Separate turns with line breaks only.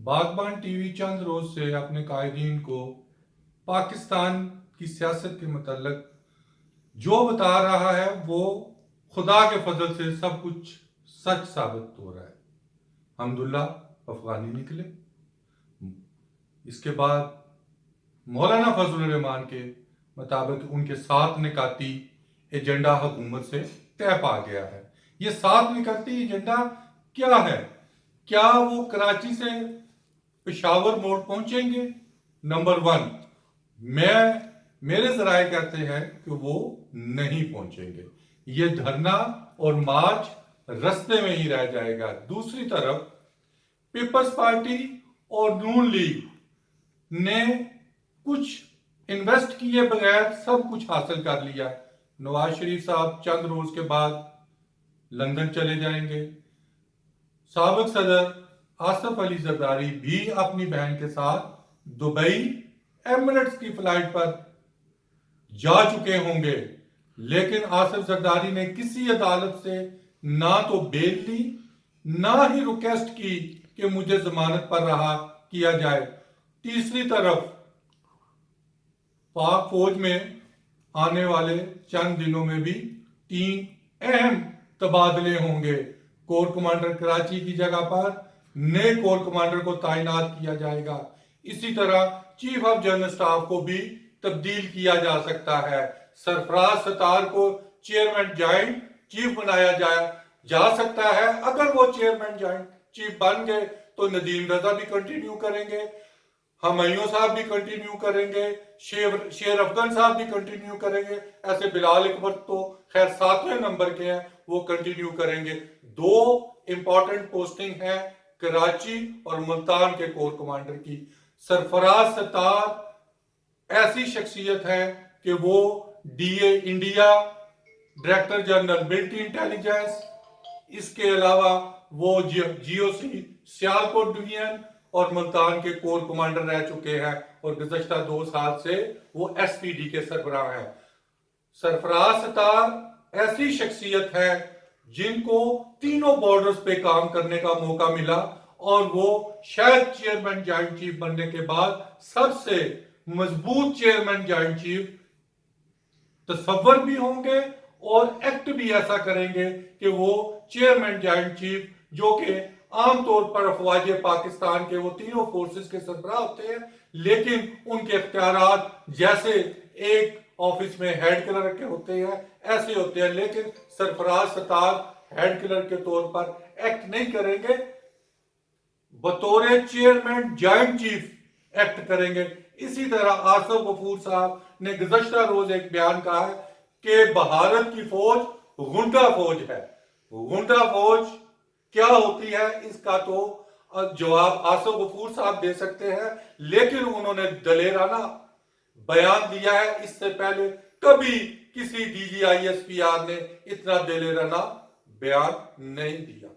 बागबान टीवी चंद रोज से अपने कायदीन को पाकिस्तान की सियासत के मतलब जो बता रहा है वो खुदा के फजल से सब कुछ सच साबित हो रहा है। अल्हम्दुलिल्लाह अफगानी निकले। इसके बाद मौलाना फजलुर रहमान के मुताबिक उनके 7 निकाती एजेंडा हुकूमत से तय पा गया है। ये 7 निकाती एजेंडा क्या है? क्या वो कराची से पेशावर मोड़ पहुंचेंगे? नंबर 1, मेरे जराए कहते हैं कि वो नहीं पहुंचेंगे। ये धरना और मार्च रास्ते में ही रह जाएगा। दूसरी तरफ पीपल्स पार्टी और नून लीग ने कुछ इन्वेस्ट किए बगैर सब कुछ हासिल कर लिया। नवाज शरीफ साहब चंद रोज के बाद लंदन चले जाएंगे। साबिक सदर आसिफ अली जरदारी भी अपनी बहन के साथ दुबई एमिरेट्स की फ्लाइट पर जा चुके होंगे, लेकिन आसिफ जरदारी ने किसी अदालत से ना तो बेल ली ना ही रिक्वेस्ट की कि मुझे जमानत पर रहा किया जाए। तीसरी तरफ पाक फौज में आने वाले चंद दिनों में भी 3 अहम तबादले होंगे। कोर कमांडर कराची की जगह पर नए कोर कमांडर को तैनात किया जाएगा। इसी तरह चीफ ऑफ जनरल स्टाफ को भी तब्दील किया जा सकता है। सरफराज सतार को चेयरमैन जॉइंट चीफ बनाया जा सकता है। अगर वो चेयरमैन जॉइंट चीफ बन गए तो नदीम रजा भी कंटिन्यू करेंगे, हमयूं साहब भी कंटिन्यू करेंगे, शेर अफगन साहब भी कंटिन्यू करेंगे। ऐसे बिलाल अकबर तो खैर 7वें नंबर के हैं, वो कंटिन्यू करेंगे। 2 इंपॉर्टेंट पोस्टिंग है कराची और मुल्तान के कोर कमांडर की। सरफराज सत्तार ऐसी शख्सियत है कि वो DA India, director general military intelligence, इसके अलावा वो जीओसी सियालकोट डिवीजन और मुल्तान के कोर कमांडर रह चुके हैं और गुज़श्ता 2 साल से वो एसपीडी के सरबराह हैं। सरफराज सत्तार ऐसी शख्सियत है जिनको तीनों बॉर्डर्स पे काम करने का मौका मिला और वो शायद चेयरमैन जॉइंट चीफ बनने के बाद सबसे मजबूत चेयरमैन जॉइंट चीफ तस्वर भी होंगे और एक्ट भी ऐसा करेंगे कि वो चेयरमैन जॉइंट चीफ, जो कि आमतौर पर अफवाज पाकिस्तान के वो तीनों फोर्सेस के सरबराह होते हैं, लेकिन उनके इख्तियारात जैसे एक ऑफिस में हेड क्लर्क के होते हैं ऐसे होते हैं, लेकिन सरफराज सत्तार हेड क्लर्क के तौर पर एक्ट नहीं करेंगे, बतौर चेयरमैन जॉइंट चीफ एक्ट करेंगे। इसी तरह आसिफ गफूर साहब ने गुज़श्ता रोज एक बयान कहा है कि भारत की फौज गुंडा फौज है। गुंडा फौज क्या होती है इसका तो जवाब आसिफ गफूर साहब दे सकते हैं, लेकिन उन्होंने दलेराना बयान दिया है। इससे पहले कभी किसी डीजीआईएसपीआर ने इतना दलेराना बयान नहीं दिया।